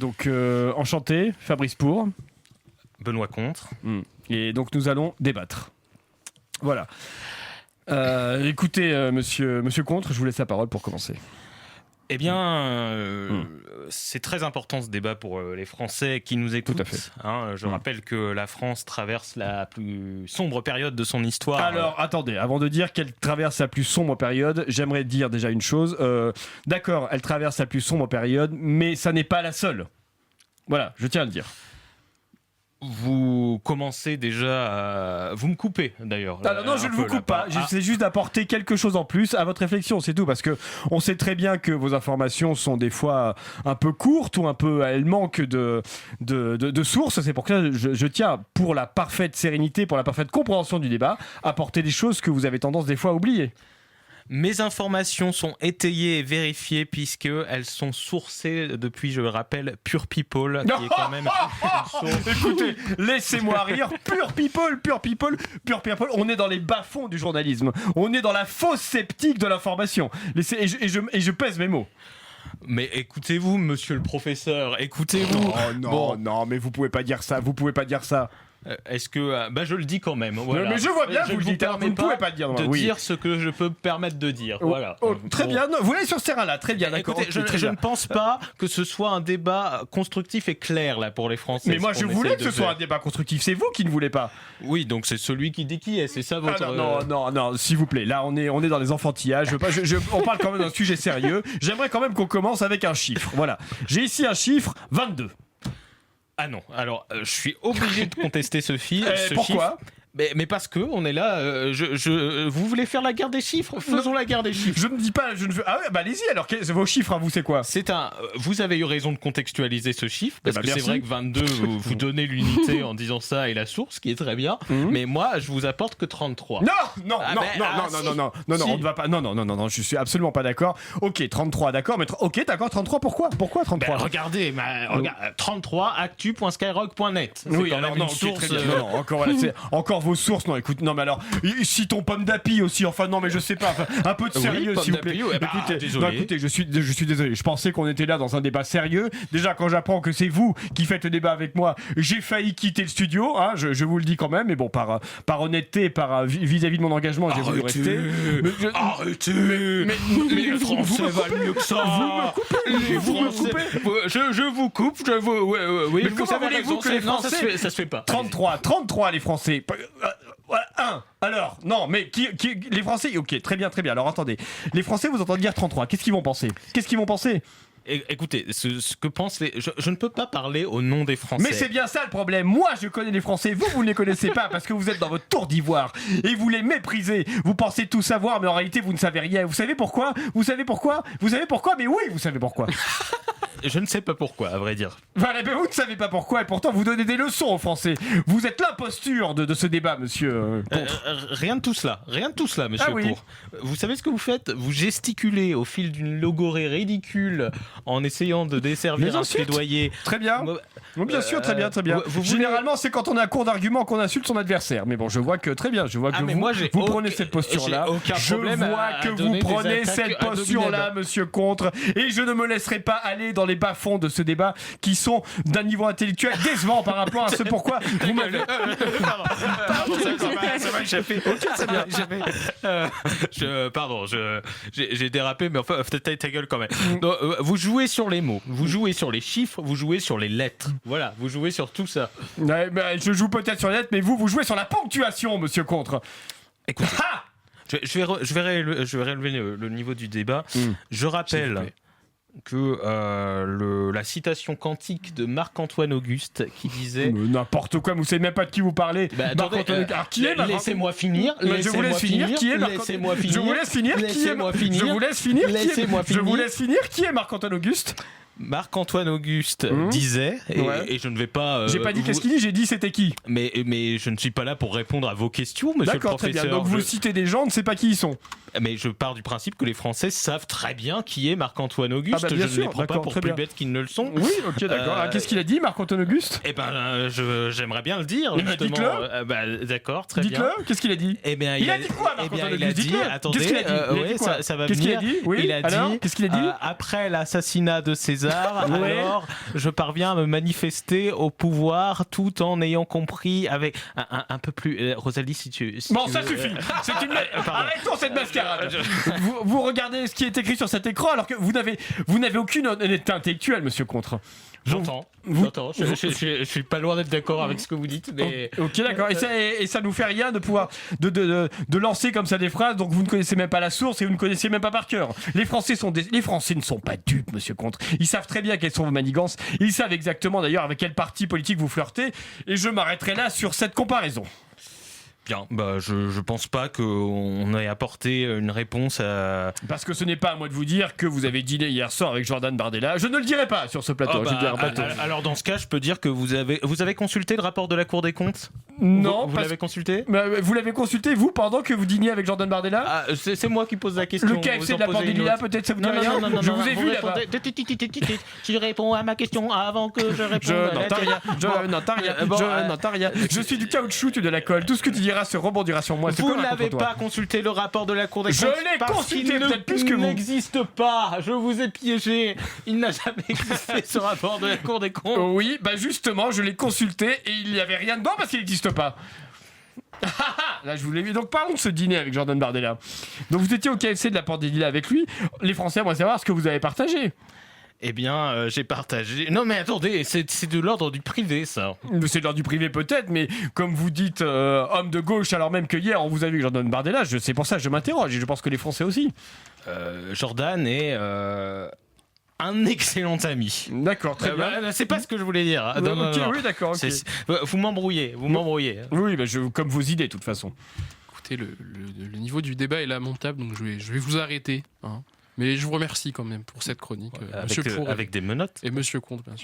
Donc, enchanté, Fabrice Pour. Benoît Contre. Et donc, nous allons débattre. Voilà. Écoutez, monsieur Contre, je vous laisse la parole pour commencer. Eh bien, c'est très important ce débat pour les Français qui nous écoutent. Tout à fait. Je rappelle que la France traverse la plus sombre période de son histoire. Alors, attendez, avant de dire qu'elle traverse la plus sombre période, j'aimerais dire déjà une chose. D'accord, elle traverse la plus sombre période, mais ça n'est pas la seule. Voilà, je tiens à le dire. Vous commencez déjà à... Vous me coupez d'ailleurs. Non, je ne vous coupe pas. J'essaie juste d'apporter quelque chose en plus à votre réflexion, c'est tout. Parce que on sait très bien que vos informations sont des fois un peu courtes ou un peu... Elles manquent de sources. C'est pour ça que je tiens, pour la parfaite sérénité, pour la parfaite compréhension du débat, à apporter des choses que vous avez tendance des fois à oublier. Mes informations sont étayées et vérifiées puisqu'elles sont sourcées depuis, je le rappelle, Pure People, qui est quand même une source. Écoutez, laissez-moi rire. Pure People. On est dans les bas-fonds du journalisme. On est dans la fausse sceptique de l'information. Et je pèse mes mots. Mais écoutez-vous, monsieur le professeur, écoutez-vous. Non, mais vous pouvez pas dire ça. Est-ce que... je le dis quand même. Voilà. Mais je vois bien, je vous le dites. Vous ne pouvez pas le dire. Dire ce que je peux me permettre de dire. Voilà. Très bien. Non, vous allez sur ce terrain-là. Très bien. Écoutez, je ne pense pas que ce soit un débat constructif et clair là pour les Français. Mais moi, je voulais que ce soit un débat constructif. C'est vous qui ne voulez pas. Oui, donc c'est celui qui dit qui est. C'est ça votre... Non, s'il vous plaît. Là, on est dans les enfantillages. On parle quand même d'un sujet sérieux. J'aimerais quand même qu'on commence avec un chiffre. Voilà. J'ai ici un chiffre, 22. Ah non, alors je suis obligé de contester ce chiffre. Pourquoi ? Mais parce que on est là, vous voulez faire la guerre des chiffres ? Faisons la guerre des chiffres. Je ne dis pas, je ne veux... Ah ouais, bah allez-y alors, vos chiffres, vous c'est quoi ? Vous avez eu raison de contextualiser ce chiffre, parce que merci. C'est vrai que 22, vous donnez l'unité en disant ça et la source, qui est très bien, mais moi je vous apporte que 33. Non, on ne va pas, non, je suis absolument pas d'accord. Ok, 33, d'accord, mais ok, d'accord, 33, pourquoi 33 regardez, 33, actu.skyrock.net. Oui, alors non, okay, très bien. Non, encore vos sources, non, écoute, non, mais alors, citons Pomme d'Api aussi, enfin, non, mais je sais pas, enfin, un peu de sérieux, s'il vous plaît. Écoutez, je suis désolé, je pensais qu'on était là dans un débat sérieux. Déjà, quand j'apprends que c'est vous qui faites le débat avec moi, j'ai failli quitter le studio, hein, je vous le dis quand même, mais bon, par honnêteté, vis-à-vis de mon engagement, j'ai voulu rester. Arrêtez Mais les Français valent mieux que ça. Vous me coupez. Je vous coupe, oui, mais comment voulez-vous que les Français... ça se fait pas. 33 les Français. Alors, non, mais les Français, ok, très bien. Alors attendez, les Français vous entendez dire 33, qu'est-ce qu'ils vont penser ? Écoutez, ce que pensent les... Je ne peux pas parler au nom des Français. Mais c'est bien ça le problème. Moi, je connais les Français. Vous ne les connaissez pas parce que vous êtes dans votre tour d'ivoire et vous les méprisez. Vous pensez tout savoir, mais en réalité, vous ne savez rien. Vous savez pourquoi ? Mais oui, vous savez pourquoi. Je ne sais pas pourquoi, à vrai dire. Voilà, mais vous ne savez pas pourquoi et pourtant vous donnez des leçons aux Français. Vous êtes l'imposture de ce débat, monsieur Contre. Rien de tout cela, monsieur oui. Pour. Vous savez ce que vous faites ? Vous gesticulez au fil d'une logorée ridicule en essayant de desservir un plaidoyer. Très bien. Bien sûr, très bien. Généralement, c'est quand on a un cours d'argument qu'on insulte son adversaire. Mais bon, je vois que vous prenez cette posture-là. Je vois que vous prenez cette posture-là, monsieur Contre. Et je ne me laisserai pas aller dans les bas-fonds de ce débat qui sont d'un niveau intellectuel décevant par rapport à ce pourquoi vous m'avez... Pardon, ça m'a échappé. Ok, c'est bien. J'ai dérapé, mais enfin, ta gueule quand même. Donc, vous jouez sur les mots, vous jouez sur les chiffres, vous jouez sur les lettres. Voilà, vous jouez sur tout ça. Ouais, je joue peut-être sur les lettres, mais vous jouez sur la ponctuation, monsieur Contre. Écoutez, je vais relever le niveau du débat. Je rappelle que la citation quantique de Marc-Antoine Auguste qui disait... N'importe quoi, vous savez même pas de qui vous parlez. Attendez, qui est laissez-moi finir. Je vous laisse finir. Qui est Laissez-moi finir. Je vous laisse finir. Je vous laisse finir. Je vous laisse finir. Qui est Marc-Antoine Auguste ? Marc-Antoine Auguste disait, et je ne vais pas... j'ai pas dit qu'est-ce qu'il dit, j'ai dit c'était qui. Mais je ne suis pas là pour répondre à vos questions, monsieur le professeur. D'accord, très bien. Donc vous citez des gens, on ne sait pas qui ils sont. Mais je pars du principe que les Français savent très bien qui est Marc-Antoine Auguste. Je ne les prends pas pour plus bêtes qu'ils ne le sont. Oui, ok, d'accord. Qu'est-ce qu'il a dit, Marc-Antoine Auguste ? J'aimerais bien le dire, justement. Dites-le. D'accord, très bien. Dites-le, qu'est-ce qu'il a dit ? Il a dit quoi, Marc-Antoine Auguste ? Il a dit, attendez, ça va venir. Il a dit, oui, il a dit, qu'est-ce qu'il a dit ? après l'assassinat de César, César, alors je parviens à me manifester au pouvoir tout en ayant compris avec un peu plus... Rosalie, si tu bon, tu ça veux, suffit. Arrêtons cette mascarade. Vous regardez ce qui est écrit sur cet écran alors que vous n'avez aucune honnêteté intellectuelle, monsieur Contre. J'entends. Je suis pas loin d'être d'accord avec ce que vous dites, mais... Ok, d'accord. Et ça nous fait rien de pouvoir de lancer comme ça des phrases dont vous ne connaissez même pas la source et vous ne connaissez même pas par cœur. Les Français ne sont pas dupes, monsieur Contre. Ils savent très bien quelles sont vos manigances. Ils savent exactement d'ailleurs avec quel parti politique vous flirtez. Et je m'arrêterai là sur cette comparaison. Bien, je pense pas qu'on ait apporté une réponse à... Parce que ce n'est pas à moi de vous dire que vous avez dîné hier soir avec Jordan Bardella. Je ne le dirai pas sur ce plateau. Alors dans ce cas, je peux dire que vous avez consulté le rapport de la Cour des comptes ? Non. Vous l'avez consulté ? Vous l'avez consulté, vous, pendant que vous dîniez avec Jordan Bardella ? C'est moi qui pose la question. Le KFC de la Porte des Lilas, peut-être ça vous dit rien ? Non, je vous ai vu là-bas. Tu réponds à ma question avant que je réponde. Je n'entends rien. Je suis du caoutchouc, tu de la colle. Tout ce que tu diras se rebondira sur moi. Vous n'avez pas consulté le rapport de la Cour des comptes. Je l'ai consulté peut-être plus que vous. Il n'existe pas. Je vous ai piégé. Il n'a jamais existé ce rapport de la Cour des comptes. Oui, justement, je l'ai consulté et il n'y avait rien dedans parce qu'il n'existe pas. Là, je vous l'ai vu. Donc, parlons de ce dîner avec Jordan Bardella. Donc, vous étiez au KFC de la Porte des Lilas avec lui. Les Français aimeraient savoir ce que vous avez partagé. Eh bien, j'ai partagé... Non, mais attendez, c'est de l'ordre du privé, ça. C'est de l'ordre du privé, peut-être, mais comme vous dites, homme de gauche, alors même que hier, on vous a vu avec Jordan Bardella, c'est pour ça que je m'interroge, et je pense que les Français aussi. Jordan est... un excellent ami. D'accord, très bien. C'est pas ce que je voulais dire. Non. Oui, d'accord. Okay. Vous m'embrouillez. Oui, comme vos idées, de toute façon. Écoutez, le niveau du débat est lamentable, donc je vais vous arrêter. Hein. Mais je vous remercie quand même pour cette chronique. Avec des menottes. Et Monsieur Comte, bien sûr.